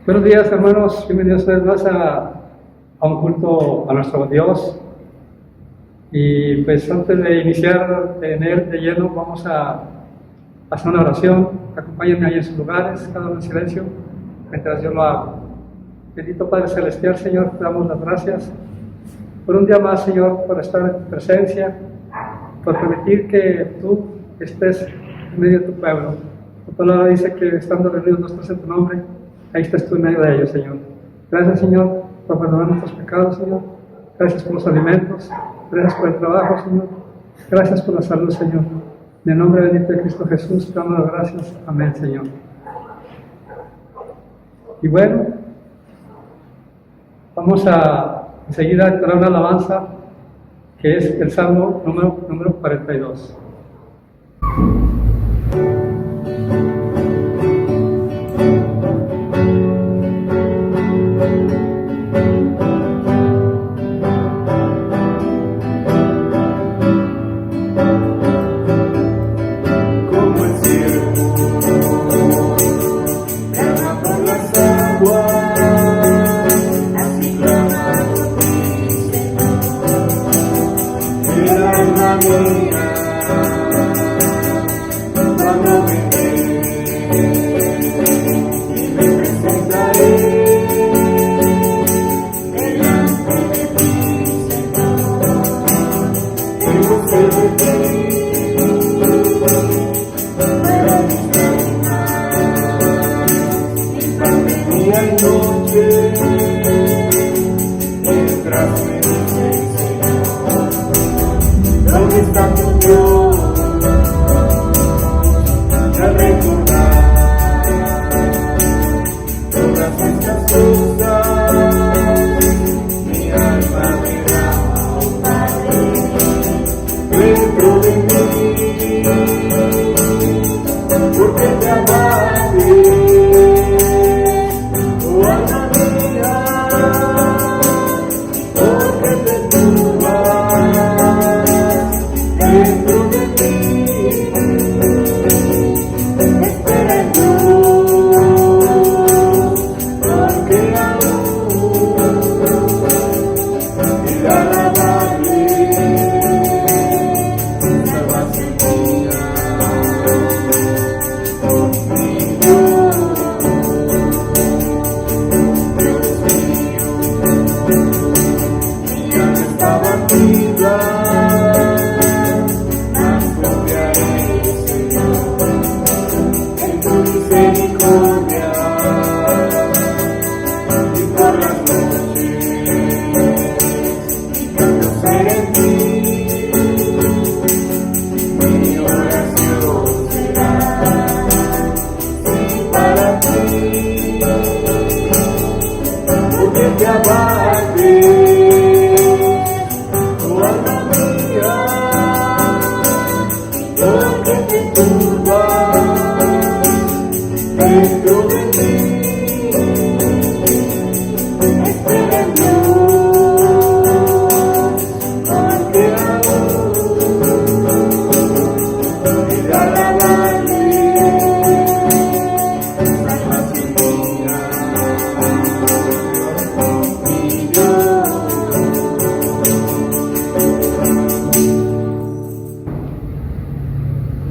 Buenos días, hermanos. Bienvenidos una vez más a un culto a nuestro Dios. Y pues antes de iniciar en él de lleno, vamos a hacer una oración. Acompáñenme ahí en sus lugares, cada uno en silencio, mientras yo lo hago. Bendito Padre Celestial, Señor, te damos las gracias por un día más, Señor, por estar en tu presencia, por permitir que tú estés en medio de tu pueblo. Tu palabra dice que estando reunidos nosotros en tu nombre, ahí estás tú en medio de ellos, Señor. Gracias, Señor, por perdonar nuestros pecados, Señor. Gracias por los alimentos. Gracias por el trabajo, Señor. Gracias por la salud, Señor. En el nombre bendito de Cristo Jesús, te damos las gracias. Amén, Señor. Y bueno, vamos a enseguida entrar una alabanza que es el Salmo número 42.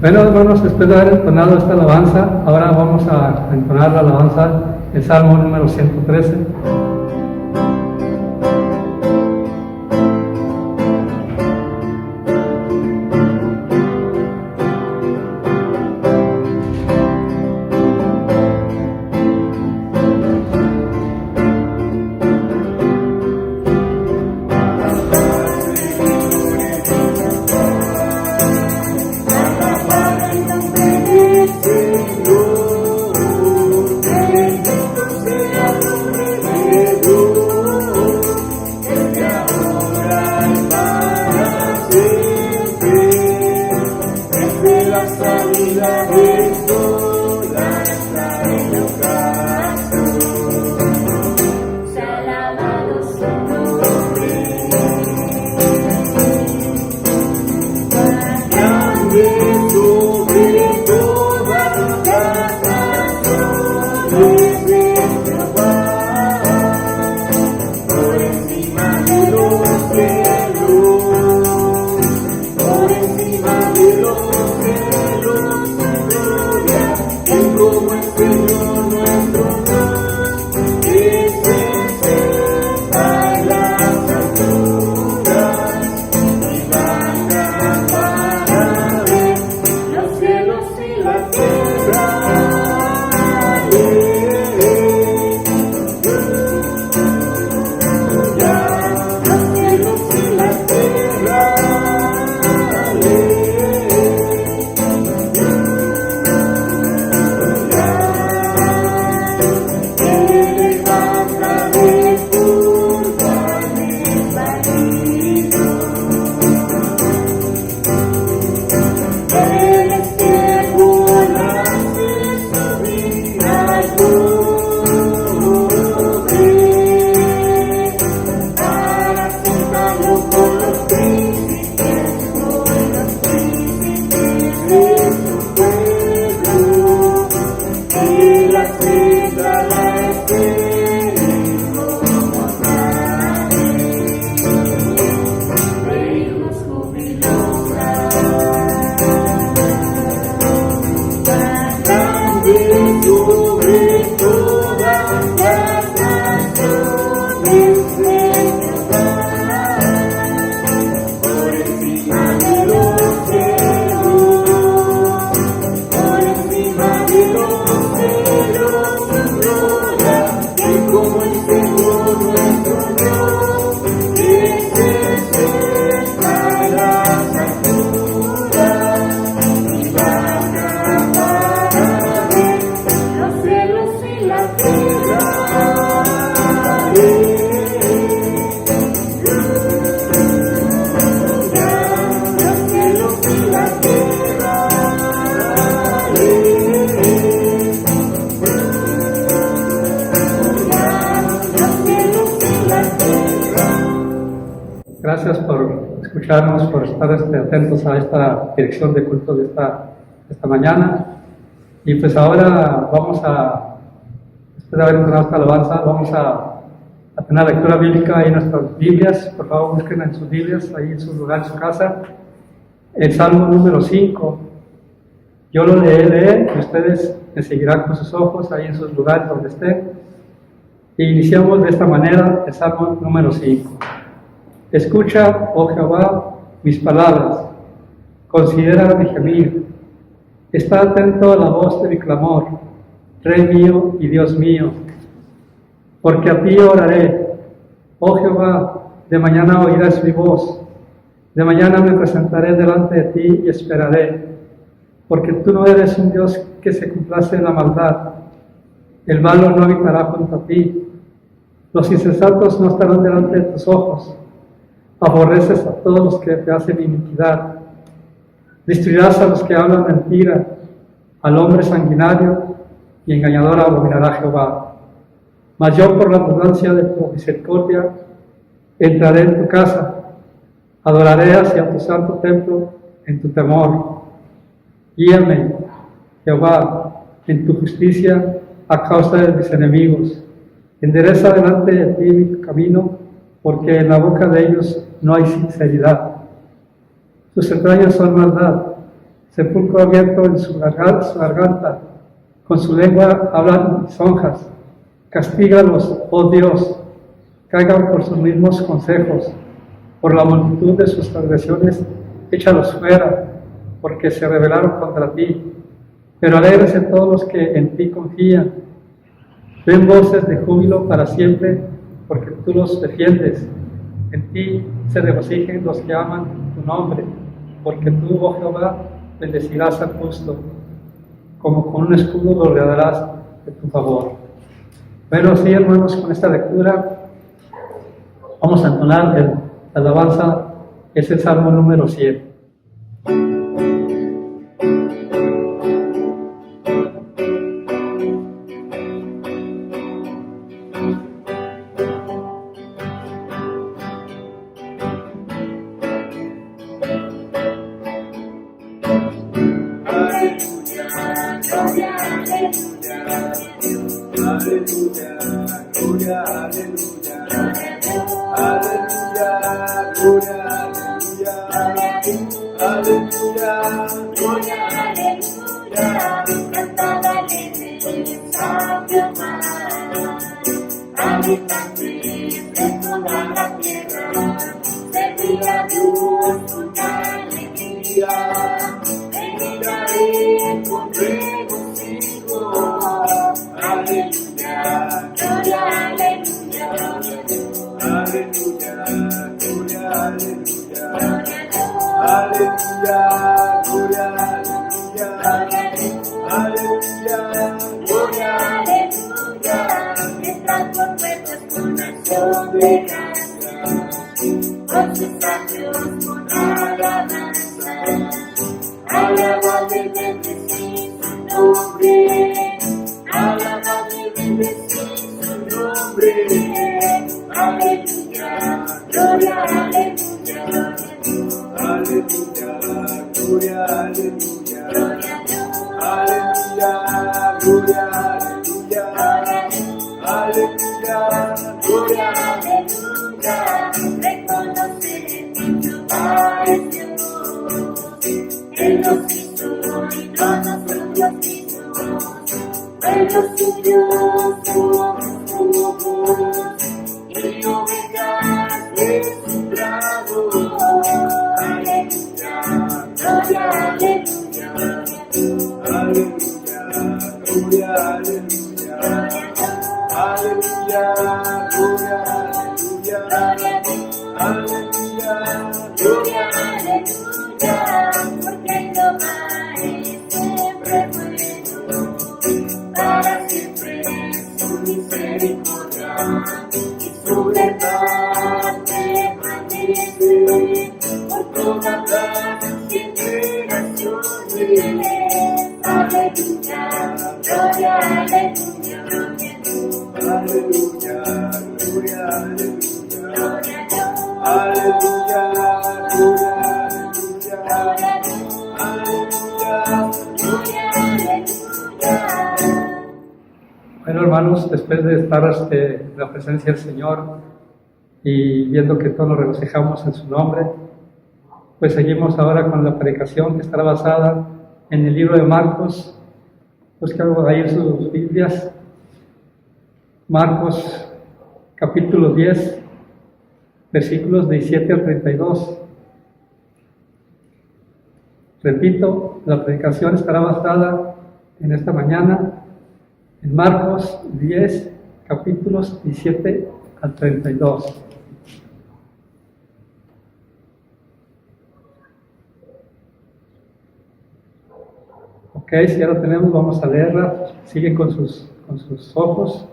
Bueno, hermanos, después de haber entonado esta alabanza, ahora vamos a entonar la alabanza, el Salmo número 113. Señor, bendito sea tu nombre. Gracias por escucharnos, por estar atentos a esta dirección de culto de esta mañana. Y pues ahora después de haber entonado esta alabanza, vamos a tener la lectura bíblica ahí en nuestras Biblias. Por favor, busquen en sus Biblias, ahí en su lugar, en su casa, el Salmo número 5. Yo lo leeré y ustedes me seguirán con sus ojos ahí en sus lugares donde estén. E iniciamos de esta manera el Salmo número 5. Escucha, oh Jehová, mis palabras, considera mi gemir, está atento a la voz de mi clamor, Rey mío y Dios mío, porque a ti oraré, oh Jehová, de mañana oirás mi voz, de mañana me presentaré delante de ti y esperaré, porque tú no eres un Dios que se complace en la maldad, el malo no habitará junto a ti, los insensatos no estarán delante de tus ojos. Aborreces a todos los que te hacen iniquidad. Destruirás a los que hablan mentira. Al hombre sanguinario y engañador abominará Jehová. Mas yo, por la abundancia de tu misericordia, entraré en tu casa. Adoraré hacia tu santo templo en tu temor. Guíame, Jehová, en tu justicia a causa de mis enemigos. Endereza delante de ti mi camino, porque en la boca de ellos no hay sinceridad. Sus entrañas son maldad, sepulcro abierto en su garganta, con su lengua hablan lisonjas. Castígalos, oh Dios, caigan por sus mismos consejos, por la multitud de sus transgresiones, échalos fuera, porque se rebelaron contra ti. Pero alegres en todos los que en ti confían. Den voces de júbilo para siempre, porque tú los defiendes. En ti se regocijen los que aman tu nombre, porque tú, oh Jehová, bendecirás al justo, como con un escudo lo rodearás de tu favor. Bueno, sí, hermanos, con esta lectura vamos a entonar la alabanza, es el Salmo número 7. Aleluya, Bueno, hermanos, después de estar en la presencia del Señor y viendo que todos nos regocijamos en su nombre, pues seguimos ahora con la predicación que estará basada en el libro de Marcos. Busquen ahí en sus Biblias, Marcos capítulo 10, versículos 17 al 32. Repito, la predicación estará basada en esta mañana en Marcos 10, capítulos 17 al 32. Ok, si ya lo tenemos, vamos a leerla. Siguen con sus ojos.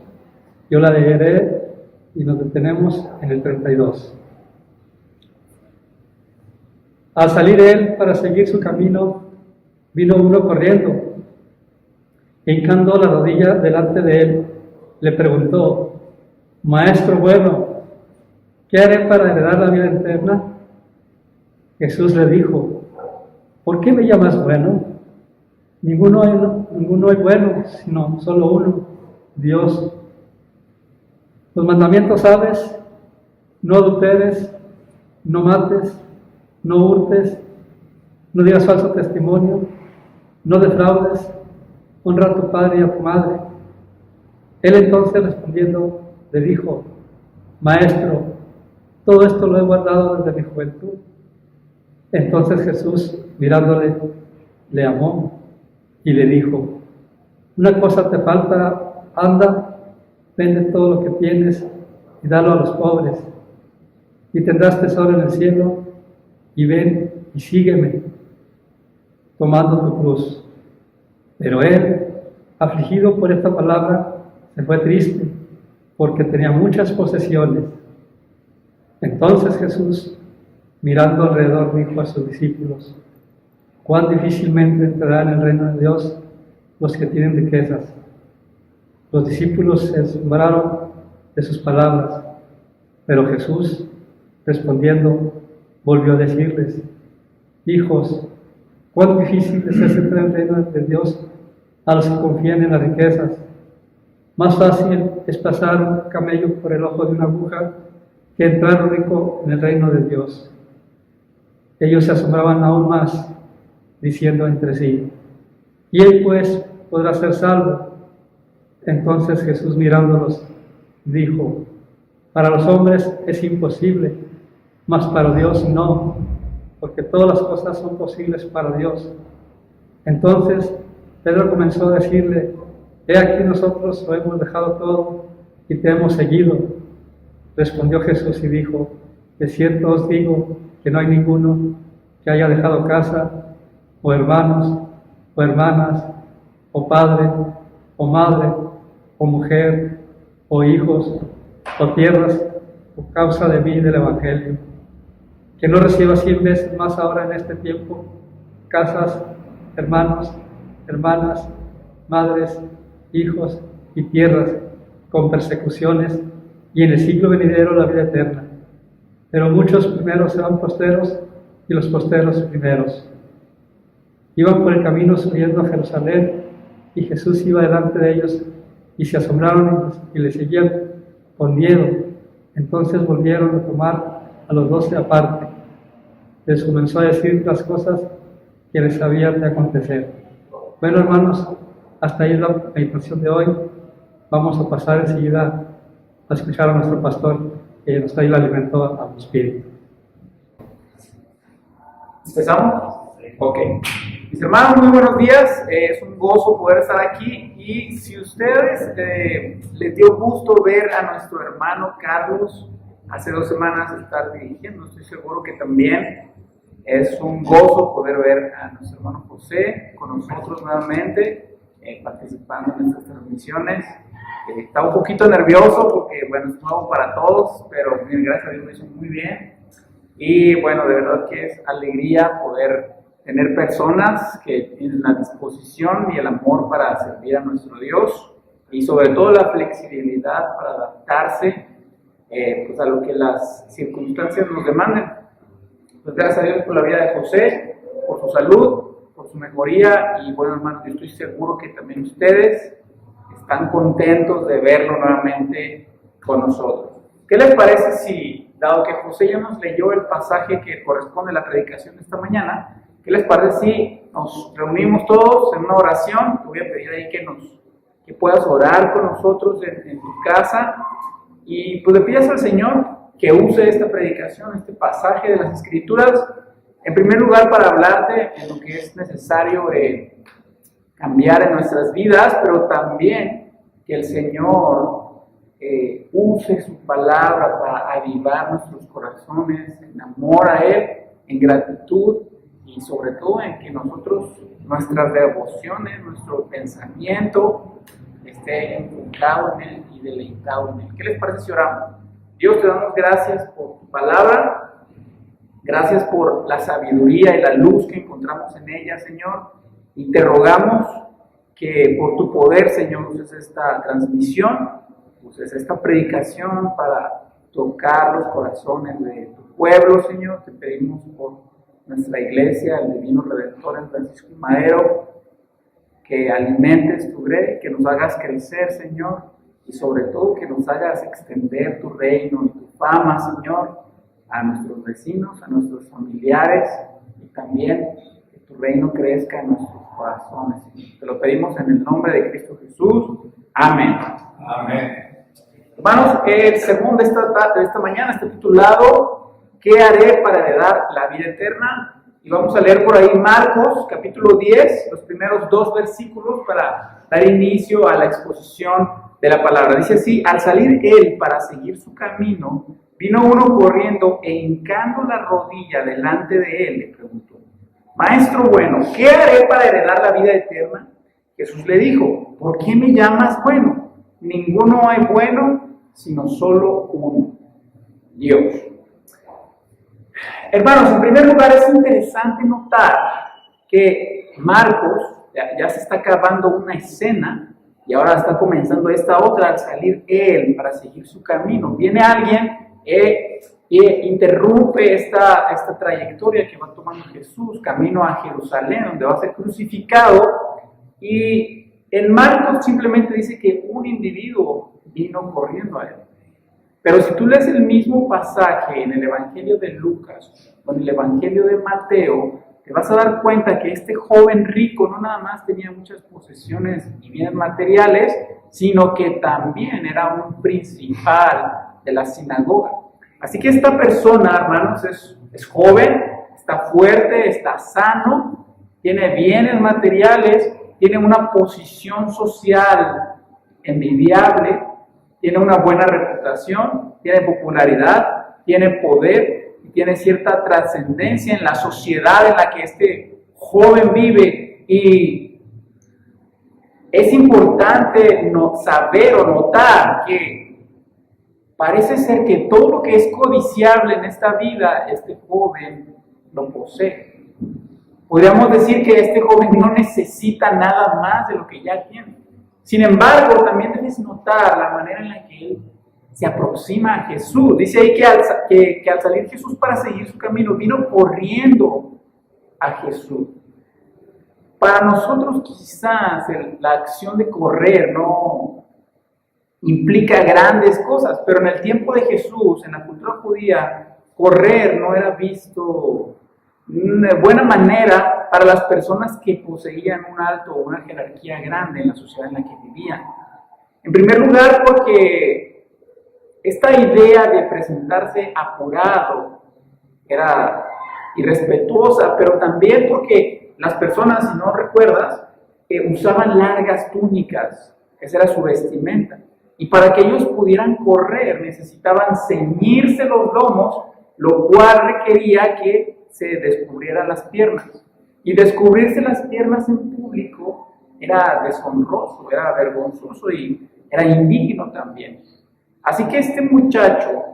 Yo la leeré y nos detenemos en el 32. Al salir él para seguir su camino, vino uno corriendo. Hincando la rodilla delante de él, le preguntó: Maestro bueno, ¿qué haré para heredar la vida eterna? Jesús le dijo: ¿por qué me llamas bueno? Ninguno hay bueno, sino solo uno, Dios. Los mandamientos sabes: no adulteres, no mates, no hurtes, no digas falso testimonio, no defraudes, honra a tu padre y a tu madre. Él entonces respondiendo le dijo: Maestro, todo esto lo he guardado desde mi juventud. Entonces Jesús, mirándole, le amó y le dijo: una cosa te falta, anda, vende todo lo que tienes y dalo a los pobres, y tendrás tesoro en el cielo, y ven y sígueme, tomando tu cruz. Pero él, afligido por esta palabra, se fue triste, porque tenía muchas posesiones. Entonces Jesús, mirando alrededor, dijo a sus discípulos: cuán difícilmente entrarán en el reino de Dios los que tienen riquezas. Los discípulos se asombraron de sus palabras, pero Jesús, respondiendo, volvió a decirles: hijos, cuán difícil es entrar en el reino de Dios a los que confían en las riquezas. Más fácil es pasar un camello por el ojo de una aguja que entrar rico en el reino de Dios. Ellos se asombraban aún más, diciendo entre sí: ¿quién pues podrá ser salvo? Entonces Jesús, mirándolos, dijo: para los hombres es imposible, mas para Dios no, porque todas las cosas son posibles para Dios. Entonces Pedro comenzó a decirle: he aquí, nosotros lo hemos dejado todo y te hemos seguido. Respondió Jesús y dijo: de cierto os digo que no hay ninguno que haya dejado casa, o hermanos, o hermanas, o padre, o madre, o mujer, o hijos, o tierras, por causa de mí y del Evangelio, que no reciba 100 veces más ahora en este tiempo casas, hermanos, hermanas, madres, hijos y tierras, con persecuciones, y en el siglo venidero la vida eterna. Pero muchos primeros serán postreros, y los postreros primeros. Iban por el camino subiendo a Jerusalén, y Jesús iba delante de ellos, y se asombraron y le seguían con miedo. Entonces volvieron a tomar a los 12 aparte. Les comenzó a decir las cosas que les habían de acontecer. Bueno, hermanos, hasta ahí la meditación de hoy. Vamos a pasar enseguida a escuchar a nuestro pastor, que nos trae el alimento a tu espíritu. ¿Empezamos? Ok. Mis hermanos, muy buenos días. Es un gozo poder estar aquí. Y si ustedes les dio gusto ver a nuestro hermano Carlos hace 2 semanas estar dirigiendo, estoy seguro que también es un gozo poder ver a nuestro hermano José con nosotros nuevamente, participando en estas transmisiones. Está un poquito nervioso porque, bueno, es nuevo para todos, pero gracias a Dios lo hizo muy bien. Y bueno, de verdad que es alegría poder tener personas que tienen la disposición y el amor para servir a nuestro Dios, y sobre todo la flexibilidad para adaptarse pues a lo que las circunstancias nos demanden. Pues gracias a Dios por la vida de José, por su salud, por su mejoría, y bueno, hermanos, yo estoy seguro que también ustedes están contentos de verlo nuevamente con nosotros. ¿Qué les parece si, dado que José ya nos leyó el pasaje que corresponde a la predicación de esta mañana, qué les parece si nos reunimos todos en una oración? Te voy a pedir ahí que puedas orar con nosotros en tu casa, y pues le pidas al Señor que use esta predicación, este pasaje de las Escrituras, en primer lugar para hablarte en lo que es necesario cambiar en nuestras vidas, pero también que el Señor use su palabra para avivar nuestros corazones en amor a Él, en gratitud, y sobre todo en que nosotros, nuestras devociones, nuestro pensamiento esté enfocado en Él y deleitado en Él. ¿Qué les parece si oramos? Dios, te damos gracias por tu palabra, gracias por la sabiduría y la luz que encontramos en ella, Señor, y te rogamos que por tu poder, Señor, uses esta transmisión, uses esta predicación para tocar los corazones de tu pueblo, Señor. Te pedimos por nuestra iglesia, el Divino Redentor en Francisco y Madero, que alimentes tu grey, que nos hagas crecer, Señor, y sobre todo que nos hagas extender tu reino y tu fama, Señor, a nuestros vecinos, a nuestros familiares, y también que tu reino crezca en nuestros corazones. Te lo pedimos en el nombre de Cristo Jesús. Amén. Amén. Hermanos, el sermón de esta mañana está titulado ¿Qué haré para heredar la vida eterna? Y vamos a leer por ahí Marcos, capítulo 10, los primeros 2 versículos para dar inicio a la exposición de la palabra. Dice así: al salir él para seguir su camino, vino uno corriendo e hincando la rodilla delante de él, le preguntó: Maestro bueno, ¿qué haré para heredar la vida eterna? Jesús le dijo: ¿por qué me llamas bueno? Ninguno hay bueno, sino solo uno, Dios. Hermanos, en primer lugar es interesante notar que Marcos ya se está acabando una escena y ahora está comenzando esta otra. Al salir él para seguir su camino, viene alguien e interrumpe esta trayectoria que va tomando Jesús camino a Jerusalén, donde va a ser crucificado, y en Marcos simplemente dice que un individuo vino corriendo a él. Pero si tú lees el mismo pasaje en el Evangelio de Lucas o en el Evangelio de Mateo, te vas a dar cuenta que este joven rico no nada más tenía muchas posesiones y bienes materiales, sino que también era un principal de la sinagoga. Así que esta persona, hermanos, es joven, está fuerte, está sano, tiene bienes materiales, tiene una posición social envidiable, tiene una buena reputación, tiene popularidad, tiene poder y tiene cierta trascendencia en la sociedad en la que este joven vive. Y es importante saber o notar que parece ser que todo lo que es codiciable en esta vida, este joven lo posee. Podríamos decir que este joven no necesita nada más de lo que ya tiene. Sin embargo, también debes notar la manera en la que él se aproxima a Jesús. Dice ahí que al salir Jesús para seguir su camino, vino corriendo a Jesús. Para nosotros quizás la acción de correr no implica grandes cosas, pero en el tiempo de Jesús, en la cultura judía, correr no era visto de buena manera para las personas que poseían un alto o una jerarquía grande en la sociedad en la que vivían. En primer lugar, porque esta idea de presentarse apurado era irrespetuosa, pero también porque las personas, si no recuerdas, usaban largas túnicas, esa era su vestimenta, y para que ellos pudieran correr necesitaban ceñirse los lomos, lo cual requería que se descubrieran las piernas. Y descubrirse las piernas en público era deshonroso, era vergonzoso y era indigno también. Así que este muchacho,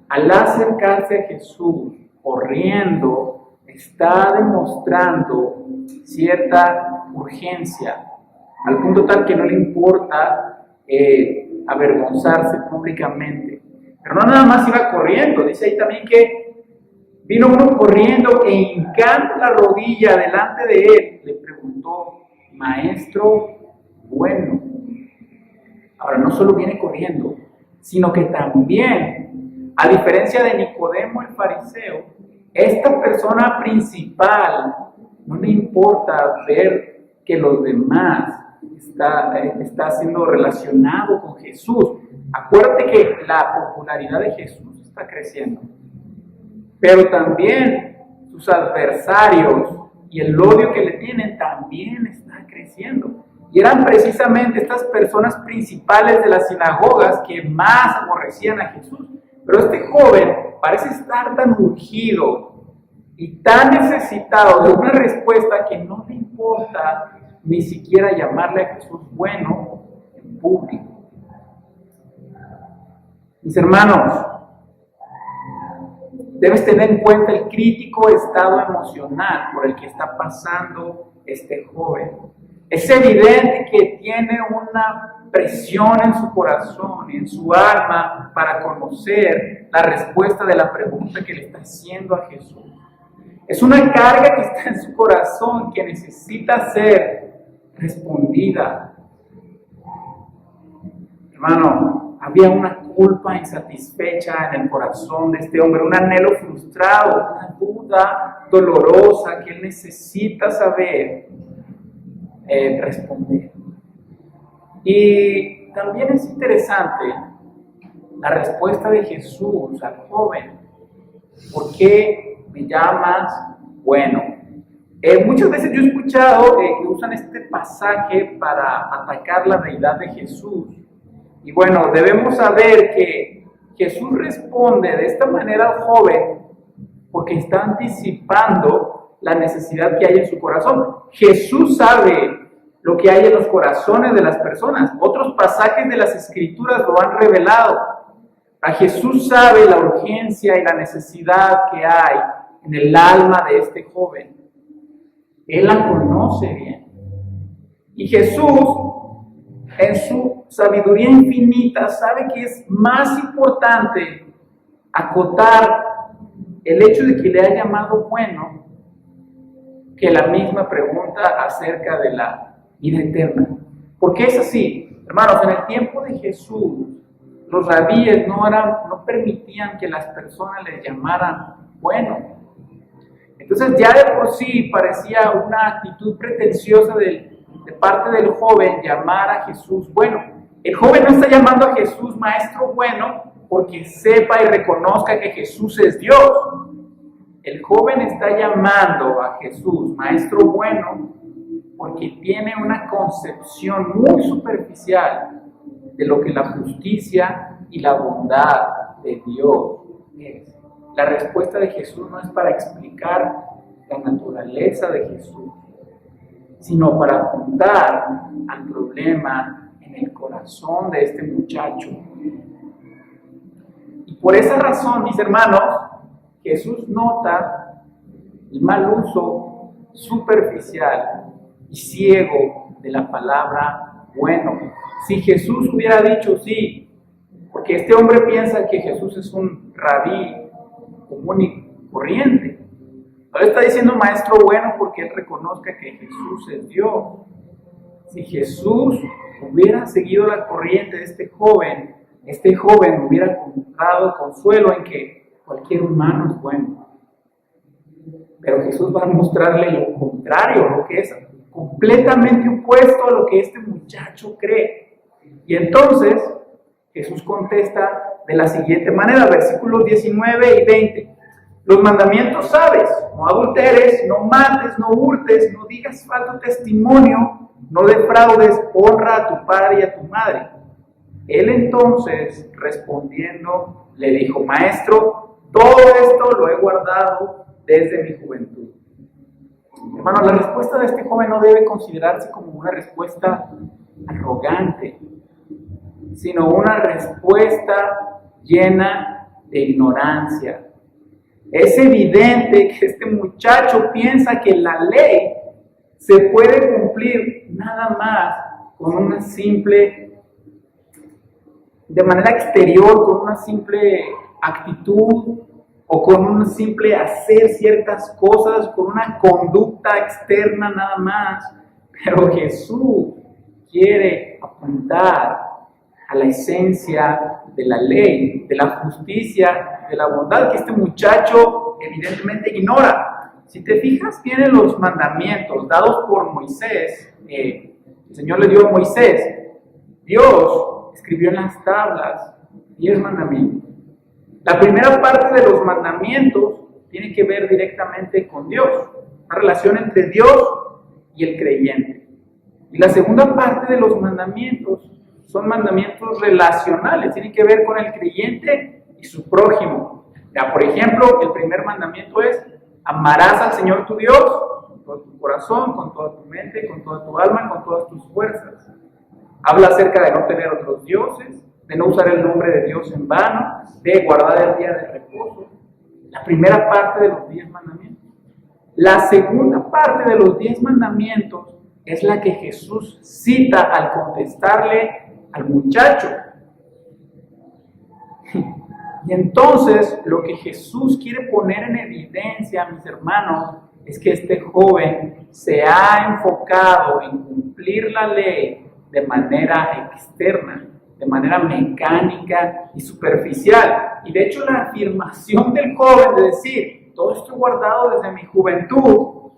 al acercarse a Jesús corriendo, está demostrando cierta urgencia, al punto tal que no le importa avergonzarse públicamente. Pero no nada más iba corriendo, dice ahí también que vino uno corriendo e hincando la rodilla delante de él, le preguntó, maestro bueno. Ahora, no solo viene corriendo, sino que también, a diferencia de Nicodemo el fariseo, esta persona principal no le importa ver que los demás está siendo relacionado con Jesús. Acuérdate que la popularidad de Jesús está creciendo, pero también sus adversarios y el odio que le tienen también está creciendo. Y eran precisamente estas personas principales de las sinagogas que más aborrecían a Jesús. Pero este joven parece estar tan urgido y tan necesitado de una respuesta que no le importa ni siquiera llamarle a Jesús bueno en público. Mis hermanos, debes tener en cuenta el crítico estado emocional por el que está pasando este joven. Es evidente que tiene una presión en su corazón y en su alma para conocer la respuesta de la pregunta que le está haciendo a Jesús. Es una carga que está en su corazón que necesita ser respondida. Hermano, había una culpa insatisfecha en el corazón de este hombre, un anhelo frustrado, una duda dolorosa que él necesita saber responder. Y también es interesante la respuesta de Jesús al joven. ¿Por qué me llamas bueno? Muchas veces yo he escuchado que usan este pasaje para atacar la deidad de Jesús. Y bueno, debemos saber que Jesús responde de esta manera al joven porque está anticipando la necesidad que hay en su corazón. Jesús sabe lo que hay en los corazones de las personas. Otros pasajes de las Escrituras lo han revelado. A Jesús sabe la urgencia y la necesidad que hay en el alma de este joven. Él la conoce bien. Y Jesús, en su sabiduría infinita, sabe que es más importante acotar el hecho de que le ha llamado bueno que la misma pregunta acerca de la vida eterna. ¿Por qué es así? Hermanos, en el tiempo de Jesús, los rabíes no permitían que las personas les llamaran bueno. Entonces ya de por sí parecía una actitud pretenciosa de parte del joven llamar a Jesús bueno. El joven no está llamando a Jesús maestro bueno porque sepa y reconozca que Jesús es Dios. El joven está llamando a Jesús maestro bueno porque tiene una concepción muy superficial de lo que la justicia y la bondad de Dios es. La respuesta de Jesús no es para explicar la naturaleza de Jesús, sino para apuntar al problema en el corazón de este muchacho. Y por esa razón, mis hermanos, Jesús nota el mal uso superficial y ciego de la palabra bueno. Si Jesús hubiera dicho sí, porque este hombre piensa que Jesús es un rabí común y corriente, no le está diciendo maestro bueno porque él reconozca que Jesús es Dios. Si Jesús hubiera seguido la corriente de este joven hubiera encontrado consuelo en que cualquier humano es bueno. Pero Jesús va a mostrarle lo contrario, lo que es completamente opuesto a lo que este muchacho cree. Y entonces Jesús contesta de la siguiente manera, versículos 19 y 20. Los mandamientos sabes: no adulteres, no mates, no hurtes, no digas falso testimonio, no defraudes, honra a tu padre y a tu madre. Él entonces, respondiendo, le dijo: Maestro, todo esto lo he guardado desde mi juventud. Hermano, la respuesta de este joven no debe considerarse como una respuesta arrogante, sino una respuesta llena de ignorancia. Es evidente que este muchacho piensa que la ley se puede cumplir nada más con una simple de manera exterior, con una simple actitud o con un simple hacer ciertas cosas, con una conducta externa nada más. Pero Jesús quiere apuntar a la esencia de la ley, de la justicia, de la bondad que este muchacho evidentemente ignora. Si te fijas bien en los mandamientos dados por Moisés, el Señor le dio a Moisés, Dios escribió en las tablas 10 mandamientos. La primera parte de los mandamientos tiene que ver directamente con Dios, una relación entre Dios y el creyente. Y la segunda parte de los mandamientos son mandamientos relacionales, tienen que ver con el creyente y su prójimo. Ya, por ejemplo, el primer mandamiento es: amarás al Señor tu Dios con todo tu corazón, con toda tu mente, con toda tu alma, con todas tus fuerzas. Habla acerca de no tener otros dioses, de no usar el nombre de Dios en vano, de guardar el día de reposo. La primera parte de los 10 mandamientos. La segunda parte de los 10 mandamientos es la que Jesús cita al contestarle al muchacho. Y entonces lo que Jesús quiere poner en evidencia, mis hermanos, es que este joven se ha enfocado en cumplir la ley de manera externa, de manera mecánica y superficial. Y de hecho la afirmación del joven de decir: todo esto guardado desde mi juventud,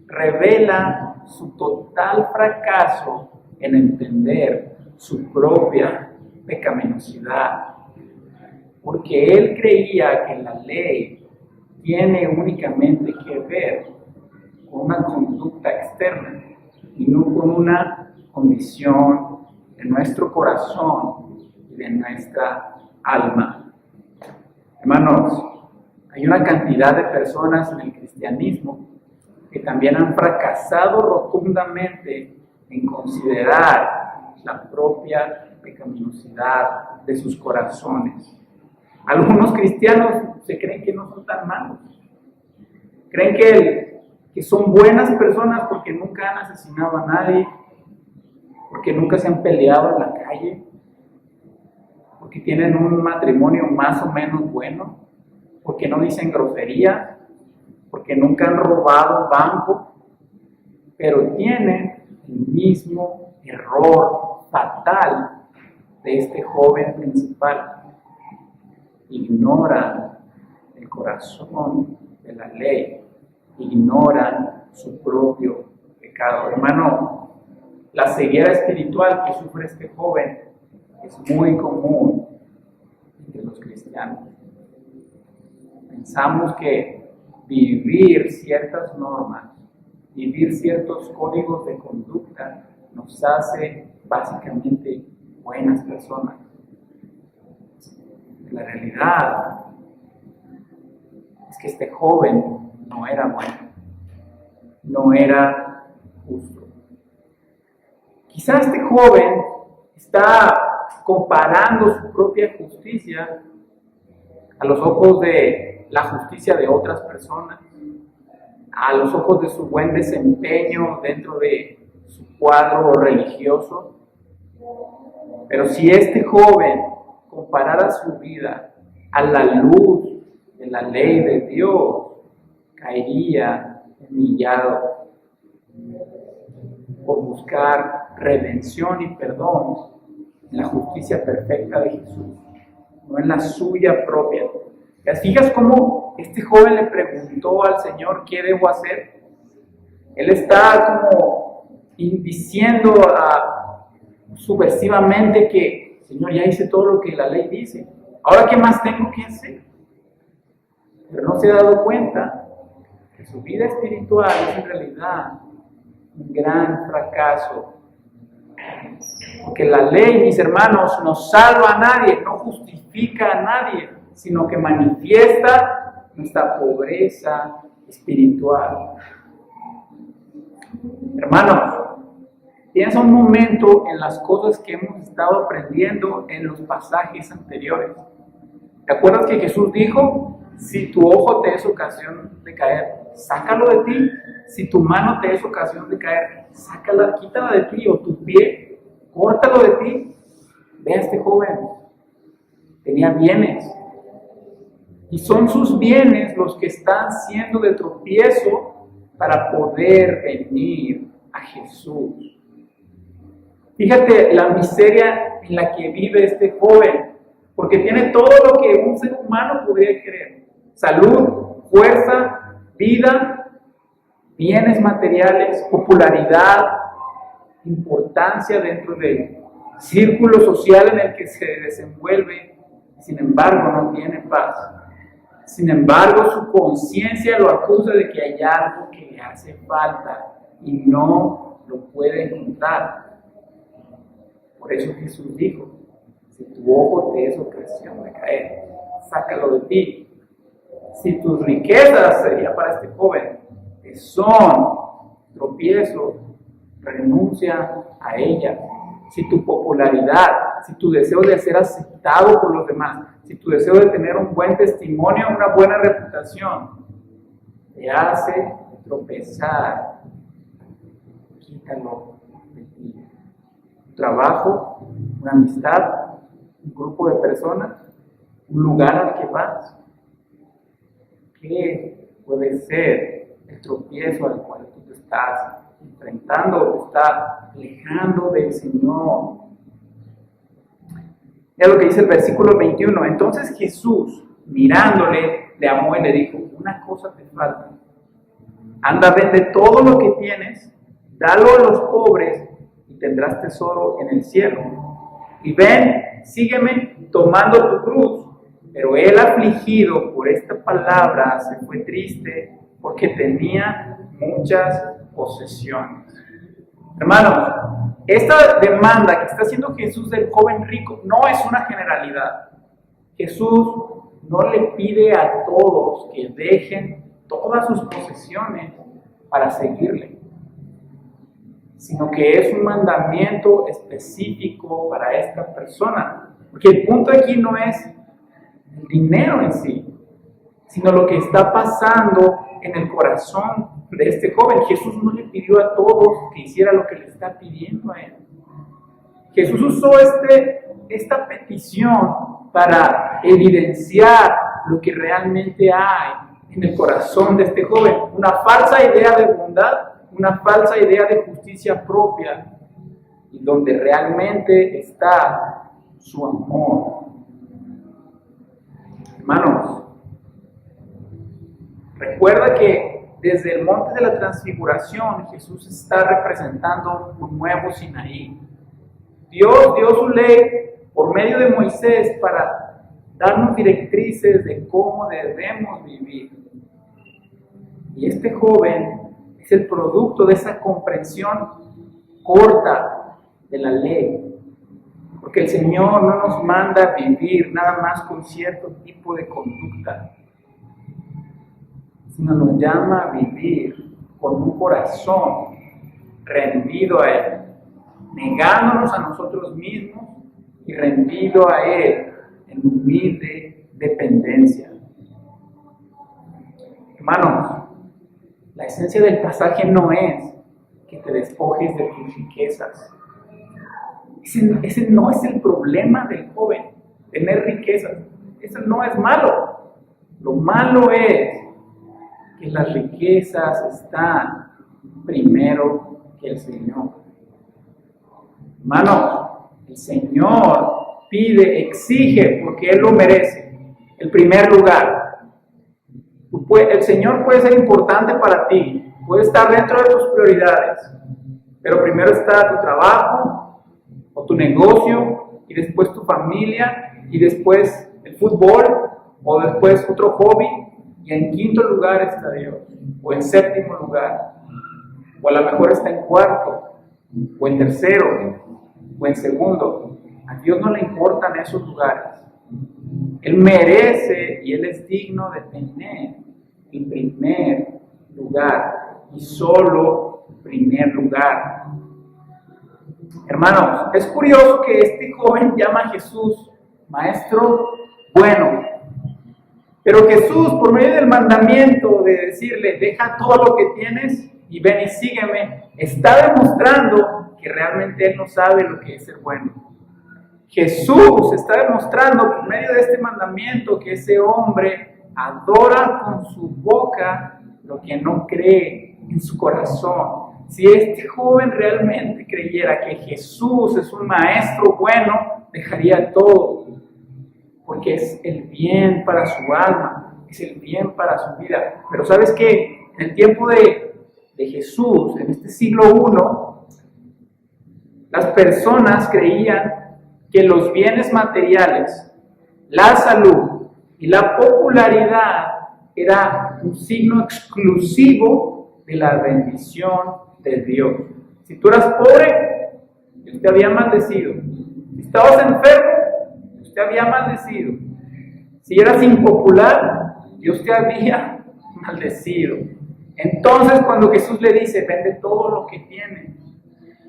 revela su total fracaso en entender su propia pecaminosidad. Porque él creía que la ley tiene únicamente que ver con una conducta externa y no con una condición de nuestro corazón y de nuestra alma. Hermanos, hay una cantidad de personas en el cristianismo que también han fracasado rotundamente en considerar la propia pecaminosidad de sus corazones. Algunos cristianos se creen que no son tan malos. Creen que son buenas personas porque nunca han asesinado a nadie, porque nunca se han peleado en la calle, porque tienen un matrimonio más o menos bueno, porque no dicen groserías, porque nunca han robado banco, pero tienen el mismo error fatal de este joven principal. Ignoran el corazón de la ley, ignoran su propio pecado. Hermano, la ceguera espiritual que sufre este joven es muy común entre los cristianos. Pensamos que vivir ciertas normas, vivir ciertos códigos de conducta nos hace básicamente buenas personas. La realidad es que este joven no era bueno, no era justo. Quizá este joven está comparando su propia justicia a los ojos de la justicia de otras personas, a los ojos de su buen desempeño dentro de su cuadro religioso. Pero si este joven comparara su vida a la luz de la ley de Dios, caería humillado por buscar redención y perdón en la justicia perfecta de Jesús, no en la suya propia. ¿Te fijas cómo este joven le preguntó al Señor qué debo hacer? Él está como diciendo subversivamente que: Señor, ya hice todo lo que la ley dice, ¿ahora qué más tengo que hacer? Pero no se ha dado cuenta que su vida espiritual es en realidad un gran fracaso. Porque la ley, mis hermanos, no salva a nadie, no justifica a nadie, sino que manifiesta nuestra pobreza espiritual. Hermanos, piensa un momento en las cosas que hemos estado aprendiendo en los pasajes anteriores. ¿Te acuerdas que Jesús dijo: si tu ojo te es ocasión de caer, sácalo de ti? Si tu mano te es ocasión de caer, sácala, quítala de ti. O tu pie, córtalo de ti. Ve a este joven, tenía bienes. Y son sus bienes los que están siendo de tropiezo para poder venir a Jesús. Fíjate la miseria en la que vive este joven, porque tiene todo lo que un ser humano podría querer: salud, fuerza, vida, bienes materiales, popularidad, importancia dentro del círculo social en el que se desenvuelve. Sin embargo, no tiene paz. Sin embargo, su conciencia lo acusa de que hay algo que le hace falta y no lo puede encontrar. Por eso Jesús dijo: si tu ojo te es ocasión de caer, sácalo de ti. Si tus riquezas, sería para este joven, que son tropiezo, renuncia a ella. Si tu popularidad, si tu deseo de ser aceptado por los demás, si tu deseo de tener un buen testimonio, una buena reputación, te hace tropezar, quítalo de ti. Un trabajo, una amistad, un grupo de personas, un lugar al que vas. ¿Qué puede ser el tropiezo al cual tú te estás enfrentando, te estás alejando del Señor? Es lo que dice el versículo 21. Entonces Jesús, mirándole, le amó y le dijo: una cosa te falta. Anda, vende todo lo que tienes, dalo a los pobres y tendrás tesoro en el cielo. Y ven, sígueme tomando tu cruz. Pero él, afligido por esta palabra, se fue triste porque tenía muchas posesiones. Hermanos, esta demanda que está haciendo Jesús del joven rico no es una generalidad. Jesús no le pide a todos que dejen todas sus posesiones para seguirle, sino que es un mandamiento específico para esta persona. Porque el punto aquí no es el dinero en sí, sino lo que está pasando en el corazón de este joven. Jesús no le pidió a todos que hiciera lo que le está pidiendo a él. Jesús usó esta petición para evidenciar lo que realmente hay en el corazón de este joven. Una falsa idea de bondad, una falsa idea de justicia propia, y donde realmente está su amor. Hermanos, recuerda que desde el monte de la transfiguración Jesús está representando un nuevo Sinaí. Dios dio su ley por medio de Moisés para darnos directrices de cómo debemos vivir. Y este joven es el producto de esa comprensión corta de la ley. Porque el Señor no nos manda a vivir nada más con cierto tipo de conducta, sino nos llama a vivir con un corazón rendido a Él, negándonos a nosotros mismos y rendido a Él en humilde dependencia. Hermanos, la esencia del pasaje no es que te despojes de tus riquezas. Ese no es el problema del joven, tener riquezas. Eso no es malo. Lo malo es que las riquezas están primero que el Señor. Hermanos, el Señor pide, exige, porque Él lo merece, el primer lugar. El Señor puede ser importante para ti, puede estar dentro de tus prioridades, pero primero está tu trabajo, o tu negocio, y después tu familia, y después el fútbol, o después otro hobby, y en quinto lugar está Dios, o en séptimo lugar, o a lo mejor está en cuarto, o en tercero, o en segundo. A Dios no le importan esos lugares. Él merece y Él es digno de tener el primer lugar, y solo primer lugar. Hermanos, es curioso que este joven llama a Jesús Maestro bueno, pero Jesús, por medio del mandamiento de decirle deja todo lo que tienes y ven y sígueme, está demostrando que realmente Él no sabe lo que es ser bueno, Jesús está demostrando por medio de este mandamiento que ese hombre adora con su boca lo que no cree en su corazón. Si este joven realmente creyera que Jesús es un maestro bueno, dejaría todo, porque es el bien para su alma, es el bien para su vida. Pero ¿sabes qué? En el tiempo de Jesús, en este siglo I, las personas creían que los bienes materiales, la salud y la popularidad era un signo exclusivo de la bendición de Dios. Si tú eras pobre, Dios te había maldecido. Si estabas enfermo, Dios te había maldecido. Si eras impopular, Dios te había maldecido. Entonces, cuando Jesús le dice, vende todo lo que tienes,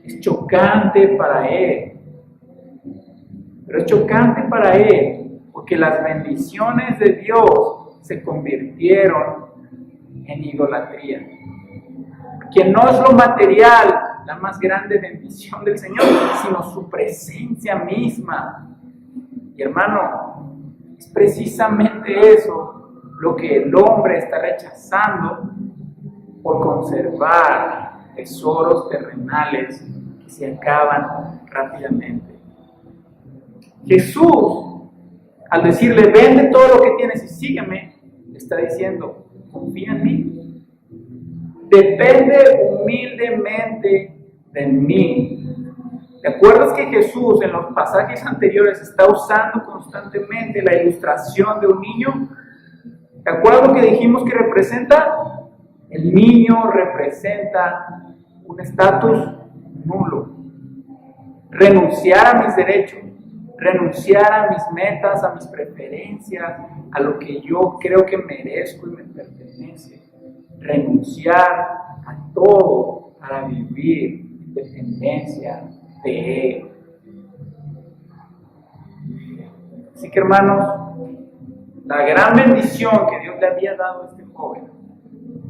es chocante para él. Pero es chocante para él, porque las bendiciones de Dios se convirtieron en idolatría. Que no es lo material la más grande bendición del Señor, sino su presencia misma. Y hermano, es precisamente eso lo que el hombre está rechazando por conservar tesoros terrenales que se acaban rápidamente. Jesús, al decirle, vende todo lo que tienes y sígueme, le está diciendo, confía en mí. Depende humildemente de mí. ¿Te acuerdas que Jesús en los pasajes anteriores está usando constantemente la ilustración de un niño? ¿Te acuerdas lo que dijimos que representa? El niño representa un estatus nulo. Renunciar a mis derechos, renunciar a mis metas, a mis preferencias, a lo que yo creo que merezco y me pertenece. Renunciar a todo para vivir en dependencia de Él. Así que hermanos, la gran bendición que Dios le había dado a este joven,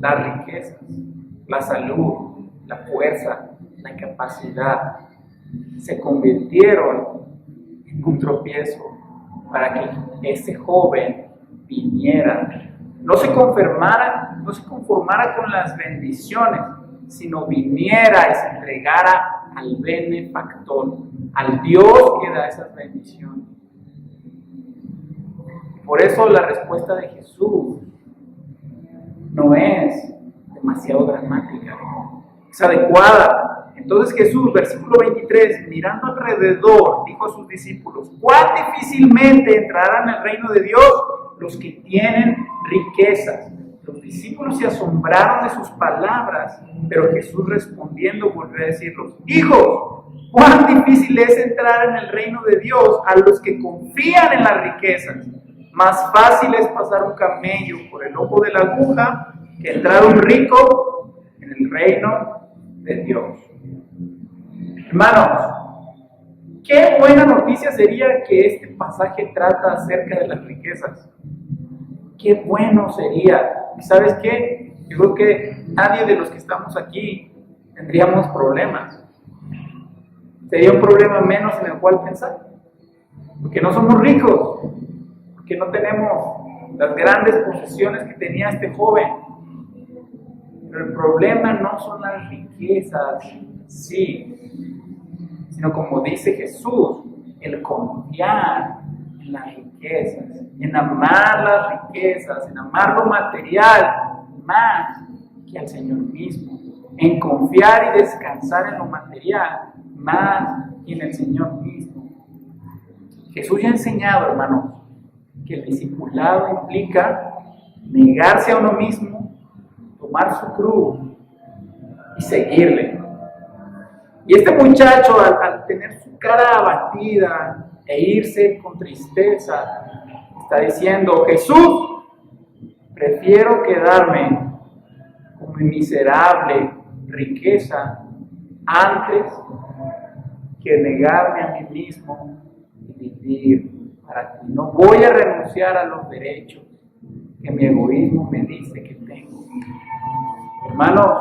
las riquezas, la salud, la fuerza, la capacidad, se convirtieron en un tropiezo para que ese joven viniera. No se conformara con las bendiciones, sino viniera y se entregara al benefactor, al Dios que da esas bendiciones. Por eso la respuesta de Jesús no es demasiado dramática, es adecuada. Entonces Jesús, versículo 23, mirando alrededor, dijo a sus discípulos, ¿cuán difícilmente entrarán en el reino de Dios los que tienen riquezas? Los discípulos se asombraron de sus palabras, pero Jesús respondiendo volvió a decirlos, hijos, cuán difícil es entrar en el reino de Dios a los que confían en las riquezas. Más fácil es pasar un camello por el ojo de la aguja que entrar un rico en el reino de Dios. Hermanos, qué buena noticia sería que este pasaje trata acerca de las riquezas. Qué bueno sería. ¿Y sabes qué? Yo creo que nadie de los que estamos aquí tendríamos problemas. Sería un problema menos en el cual pensar. Porque no somos ricos. Porque no tenemos las grandes posesiones que tenía este joven. Pero el problema no son las riquezas, sí, sino como dice Jesús, el confiar en las riquezas, en amar las riquezas, en amar lo material más que al Señor mismo, en confiar y descansar en lo material más que en el Señor mismo. Jesús ya ha enseñado, hermanos, que el discipulado implica negarse a uno mismo, tomar su cruz y seguirle. Y este muchacho, al tener su cara abatida e irse con tristeza, está diciendo, Jesús, prefiero quedarme con mi miserable riqueza antes que negarme a mí mismo y vivir para ti. No voy a renunciar a los derechos que mi egoísmo me dice que tengo. Hermanos,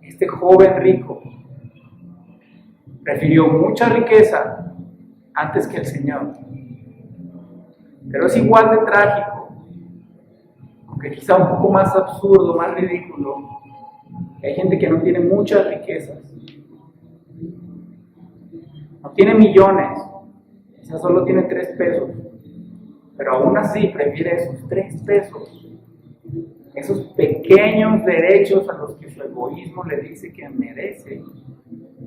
este joven rico prefirió mucha riqueza antes que el Señor. Pero es igual de trágico, aunque quizá un poco más absurdo, más ridículo, que hay gente que no tiene muchas riquezas, no tiene millones, quizás solo tiene 3 pesos, pero aún así prefiere esos 3 pesos, esos pequeños derechos a los que su egoísmo le dice que merece,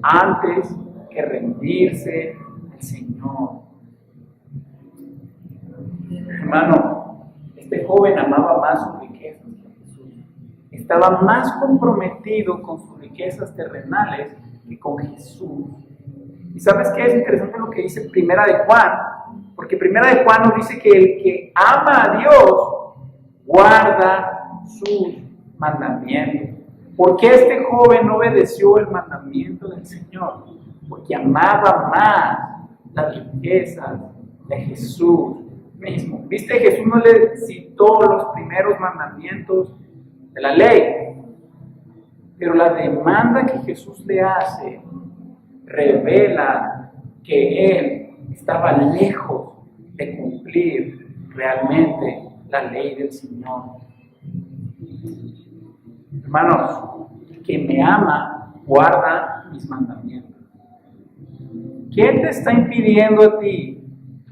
antes que rendirse al Señor. Hermano, este joven amaba más sus riquezas que a Jesús. Estaba más comprometido con sus riquezas terrenales que con Jesús. ¿Y sabes qué? Es interesante lo que dice Primera de Juan, porque Primera de Juan nos dice que el que ama a Dios guarda sus mandamientos. ¿Por qué este joven no obedeció el mandamiento del Señor? Porque amaba más las riquezas de Jesús mismo. ¿Viste? Jesús no le citó los primeros mandamientos de la ley, pero la demanda que Jesús le hace revela que él estaba lejos de cumplir realmente la ley del Señor. Hermanos, el que me ama guarda mis mandamientos. ¿Quién te está impidiendo a ti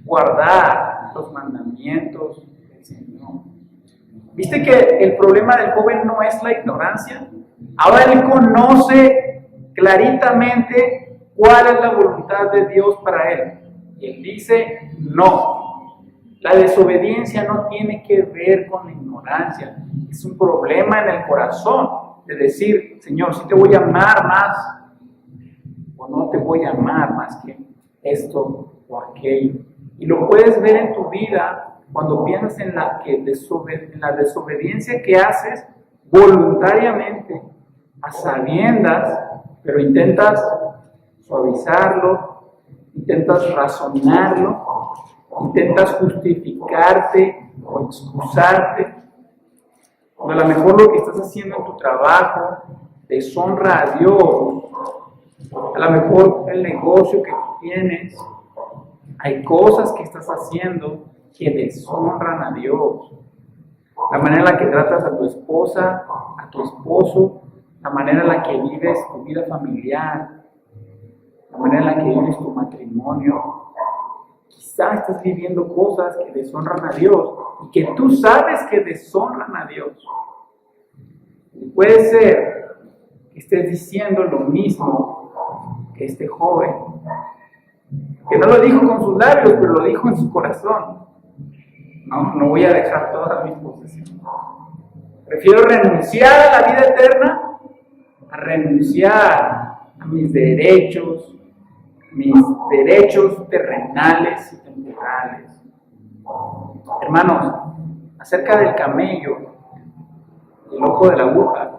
guardar los mandamientos del Señor? ¿Viste que el problema del joven no es la ignorancia? Ahora él conoce claritamente cuál es la voluntad de Dios para él. Y él dice, no. La desobediencia no tiene que ver con la ignorancia. Es un problema en el corazón de decir, Señor, si te voy a amar más o no te voy a amar más que esto o aquello. Y lo puedes ver en tu vida cuando piensas en la desobediencia que haces voluntariamente, a sabiendas, pero intentas suavizarlo, intentas razonarlo, intentas justificarte o excusarte, o a lo mejor lo que estás haciendo en tu trabajo deshonra a Dios, a lo mejor el negocio que tú tienes, hay cosas que estás haciendo que deshonran a Dios. La manera en la que tratas a tu esposa, a tu esposo, la manera en la que vives tu vida familiar, la manera en la que vives tu matrimonio. Quizás estás viviendo cosas que deshonran a Dios y que tú sabes que deshonran a Dios. Y puede ser que estés diciendo lo mismo que este joven, que no lo dijo con sus labios, pero lo dijo en su corazón. No voy a dejar todas mis posesiones. Prefiero renunciar a la vida eterna a renunciar a mis derechos terrenales y temporales. Hermanos, acerca del camello y el ojo de la aguja,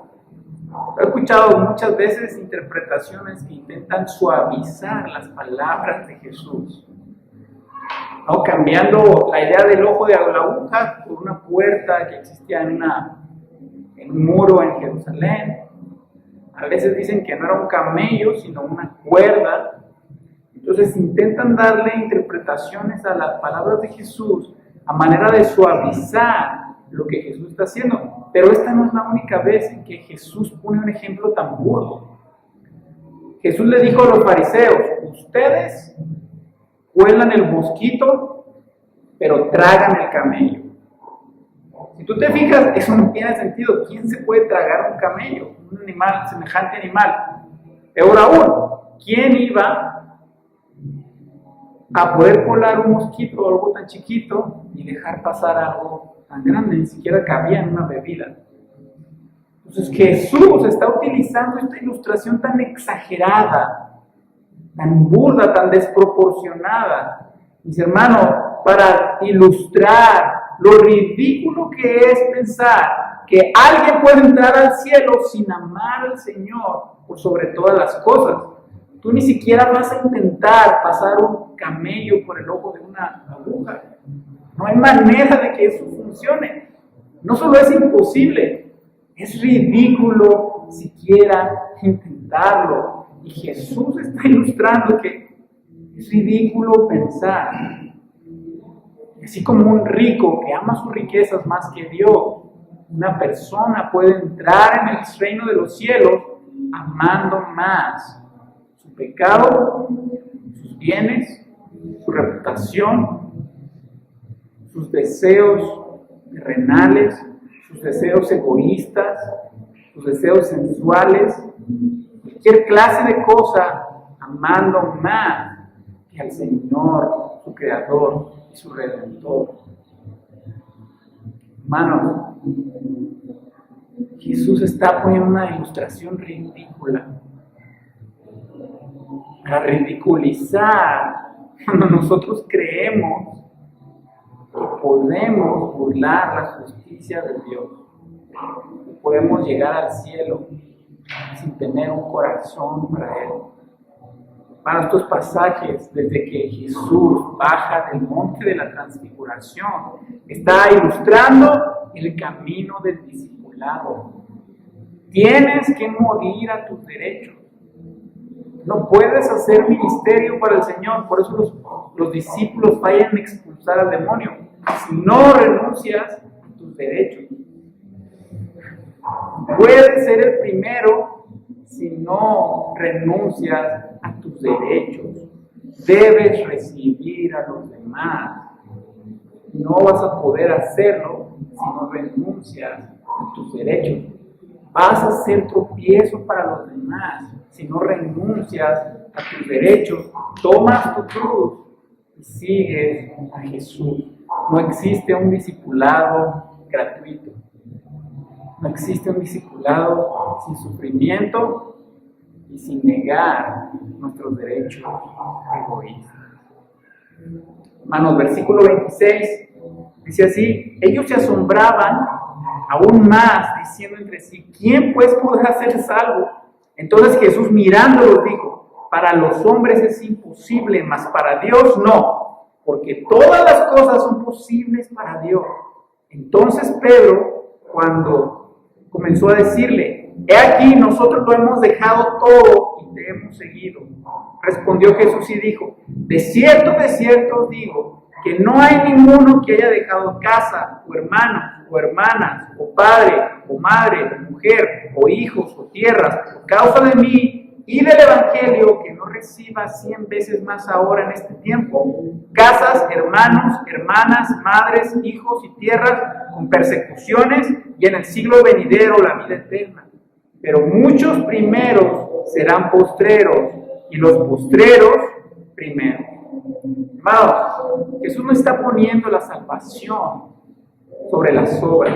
he escuchado muchas veces interpretaciones que intentan suavizar las palabras de Jesús, ¿no? Cambiando la idea del ojo de la aguja por una puerta que existía en un muro en Jerusalén. A veces dicen que no era un camello, sino una cuerda. Entonces intentan darle interpretaciones a las palabras de Jesús a manera de suavizar lo que Jesús está haciendo. Pero esta no es la única vez en que Jesús pone un ejemplo tan burdo. Jesús le dijo a los fariseos, ustedes cuelan el mosquito, pero tragan el camello. Si tú te fijas, eso no tiene sentido. ¿Quién se puede tragar un camello? Un animal, semejante animal. Peor aún, ¿quién iba a poder colar un mosquito o algo tan chiquito y dejar pasar algo tan grande? Ni siquiera cabía en una bebida. Entonces Jesús está utilizando esta ilustración tan exagerada, tan burda, tan desproporcionada, mis hermanos, para ilustrar lo ridículo que es pensar que alguien puede entrar al cielo sin amar al Señor por sobre todas las cosas. Tú ni siquiera vas a intentar pasar un camello por el ojo de una aguja. No hay manera de que eso funcione. No solo es imposible, es ridículo siquiera intentarlo. Y Jesús está ilustrando que Es ridículo pensar, así como un rico que ama sus riquezas más que Dios, una persona puede entrar en el reino de los cielos amando más su pecado, sus bienes, su reputación, sus deseos terrenales, sus deseos egoístas, sus deseos sensuales, cualquier clase de cosa, amando más que al Señor, su Creador y su Redentor. Hermanos, Jesús está poniendo una ilustración ridícula para ridiculizar cuando nosotros creemos que podemos burlar la justicia de Dios, que podemos llegar al cielo sin tener un corazón para Él. Para estos pasajes, desde que Jesús baja del monte de la transfiguración, está ilustrando el camino del discipulado. Tienes que morir a tus derechos. No puedes hacer ministerio para el Señor. Por eso los discípulos fallan en expulsar al demonio. Si no renuncias a tus derechos. Puedes ser el primero si no renuncias a tus derechos. Debes recibir a los demás. No vas a poder hacerlo si no renuncias a tus derechos. Vas a ser tropiezo para los demás si no renuncias a tus derechos. Tomas tu cruz y sigues a Jesús. No existe un discipulado gratuito. No existe un discipulado sin sufrimiento y sin negar nuestros derechos egoístas. Hermanos, versículo 26 dice así: ellos se asombraban aún más, diciendo entre sí: ¿quién pues podrá ser salvo? Entonces Jesús, mirándolos, dijo: para los hombres es imposible, mas para Dios no, porque todas las cosas son posibles para Dios. Entonces Pedro, cuando comenzó a decirle: he aquí, nosotros lo hemos dejado todo y te hemos seguido, respondió Jesús y dijo: de cierto os digo, que no hay ninguno que haya dejado casa, o hermanos, o hermanas, o padre, o madre, o mujer, o hijos, o tierras, por causa de mí y del Evangelio, que no reciba 100 veces más ahora en este tiempo, casas, hermanos, hermanas, madres, hijos y tierras, con persecuciones, y en el siglo venidero la vida eterna. Pero muchos primeros serán postreros, y los postreros primeros. Hermanos, Jesús no está poniendo la salvación sobre las obras.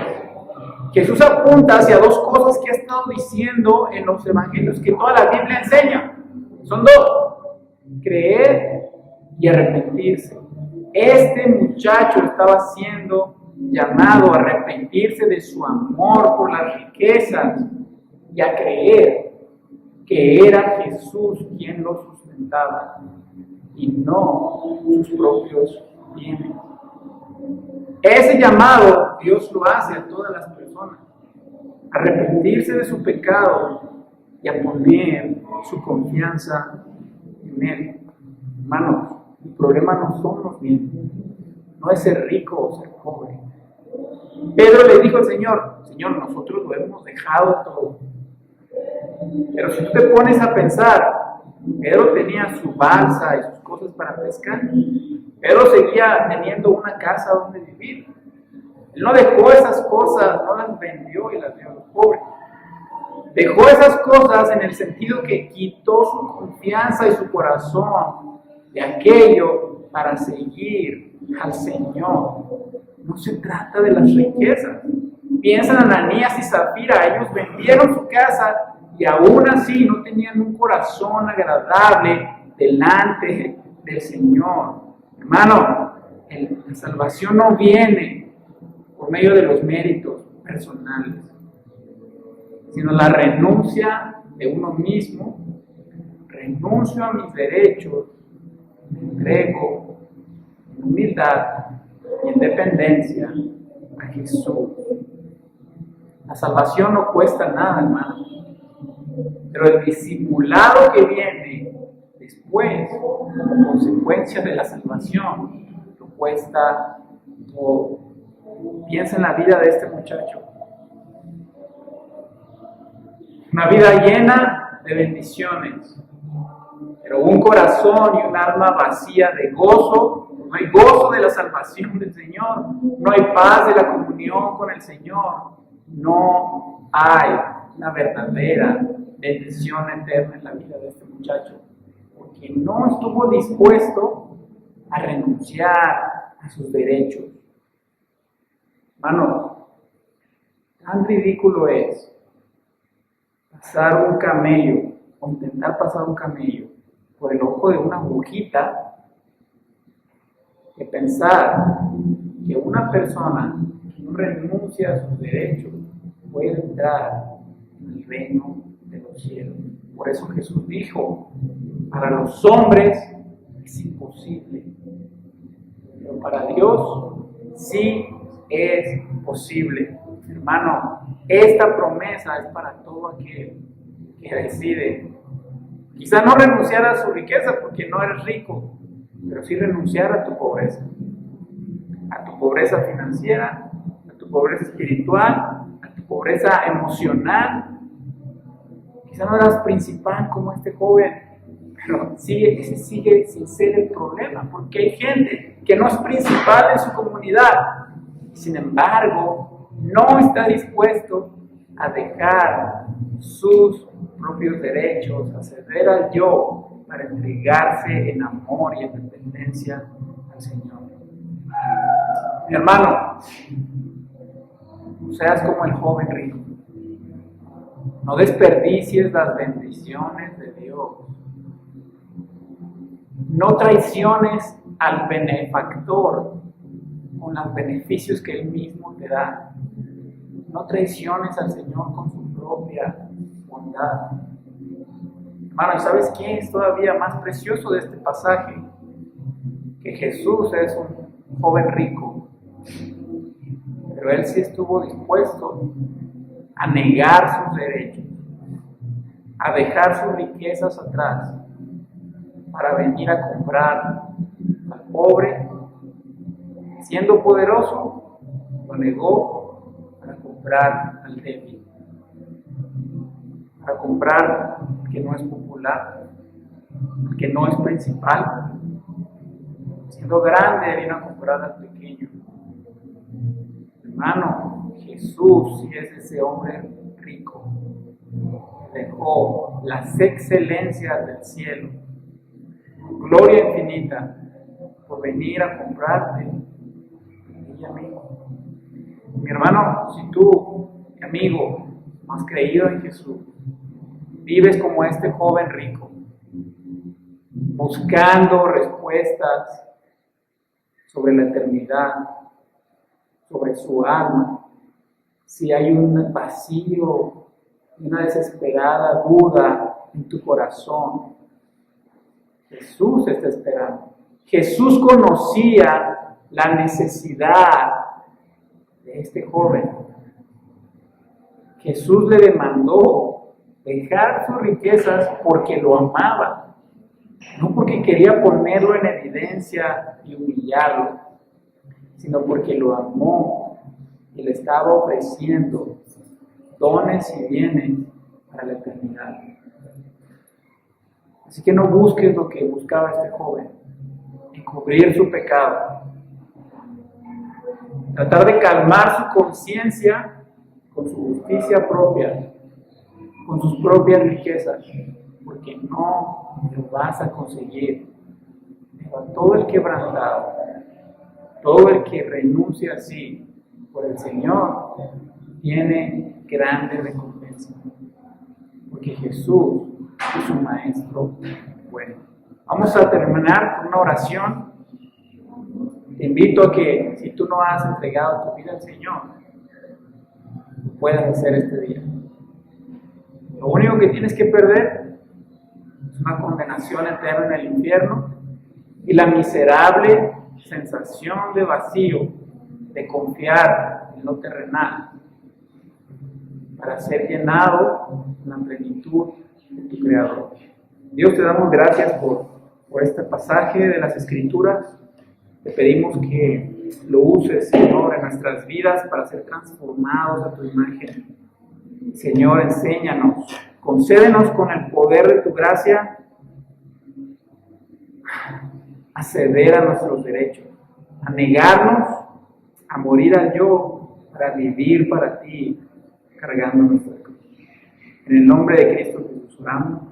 Jesús apunta hacia dos cosas que ha estado diciendo en los evangelios, que toda la Biblia enseña. Son dos: creer y arrepentirse. Este muchacho estaba siendo llamado a arrepentirse de su amor por las riquezas y a creer que era Jesús quien lo sustentaba y no sus propios bienes. Ese llamado Dios lo hace a todas las personas: arrepentirse de su pecado y a poner su confianza en Él. Hermanos, el problema no son los bienes, no es ser rico o ser pobre. Pedro le dijo al Señor: Señor, nosotros lo hemos dejado todo. Pero si tú te pones a pensar, Pedro tenía su balsa y sus cosas para pescar. Pedro seguía teniendo una casa donde vivir. Él no dejó esas cosas, no las vendió y las dio a los pobres. Dejó esas cosas en el sentido que quitó su confianza y su corazón de aquello para seguir al Señor. No se trata de las riquezas. Piensa en Ananías y Zafira. Ellos vendieron su casa y aún así no tenían un corazón agradable delante del Señor. Hermano, la salvación no viene por medio de los méritos personales, sino la renuncia de uno mismo. Renuncio a mis derechos, me entrego en humildad y en dependencia a Jesús. La salvación no cuesta nada, hermano, pero el discipulado que viene después después, como consecuencia de la salvación, lo cuesta todo. Piensa en la vida de este muchacho. Una vida llena de bendiciones, pero un corazón y un alma vacía de gozo. No hay gozo de la salvación del Señor, no hay paz de la comunión con el Señor, no hay una verdadera bendición eterna en la vida de este muchacho, porque no estuvo dispuesto a renunciar a sus derechos. Hermano, tan ridículo es pasar un camello o intentar pasar un camello por el ojo de una agujita, que pensar que una persona que no renuncia a sus derechos puede entrar en el reino de los cielos. Por eso Jesús dijo, para los hombres es imposible, pero para Dios sí es posible. Hermano, esta promesa es para todo aquel que decide, quizá no renunciar a su riqueza porque no eres rico, pero sí renunciar a tu pobreza financiera, a tu pobreza espiritual, a tu pobreza emocional. Quizá no eras principal como este joven, pero ese sigue sin ser el problema, porque hay gente que no es principal en su comunidad, y sin embargo no está dispuesto a dejar sus propios derechos, a ceder al yo, para entregarse en amor y en dependencia al Señor. Mi hermano, no seas como el joven rico. No desperdicies las bendiciones de Dios. No traiciones al benefactor con los beneficios que Él mismo te da. No traiciones al Señor con su propia bondad. Hermano, ¿sabes quién es todavía más precioso de este pasaje? Que Jesús es un joven rico, pero Él sí estuvo dispuesto a negar sus derechos, a dejar sus riquezas atrás, para venir a comprar al pobre. Siendo poderoso, lo negó para comprar al débil, para comprar al que no es popular, al que no es principal. Siendo grande, vino a comprar al pequeño. Hermano, Jesús sí es ese hombre rico que dejó las excelencias del cielo, gloria infinita, por venir a comprarte y a mí. Mi hermano, si tú, mi amigo, no has creído en Jesús, vives como este joven rico, buscando respuestas sobre la eternidad, sobre su alma, si hay un vacío, una desesperada duda en tu corazón, Jesús está esperando. Jesús conocía la necesidad de este joven. Jesús le demandó dejar sus riquezas porque lo amaba, no porque quería ponerlo en evidencia y humillarlo, sino porque lo amó y le estaba ofreciendo dones y bienes para la eternidad. Así que no busques lo que buscaba este joven, encubrir su pecado, tratar de calmar su conciencia con su justicia propia, con sus propias riquezas, porque no lo vas a conseguir. Pero a todo el quebrantado, todo el que renuncia así por el Señor, tiene grande recompensa, porque Jesús es un maestro bueno. Vamos a terminar con una oración. Te invito a que, si tú no has entregado tu vida al Señor, lo puedas hacer este día. Lo único que tienes que perder es una condenación eterna en el infierno y la miserable sensación de vacío, de confiar en lo terrenal, para ser llenado en la plenitud de tu Creador. Dios, te damos gracias por por este pasaje de las Escrituras. Te pedimos que lo uses, Señor, en nuestras vidas para ser transformados a tu imagen. Señor, enséñanos, concédenos con el poder de tu gracia a ceder a nuestros derechos, a negarnos, a morir al yo, para vivir para ti, cargando nuestra cruz. En el nombre de Cristo Jesús oramos.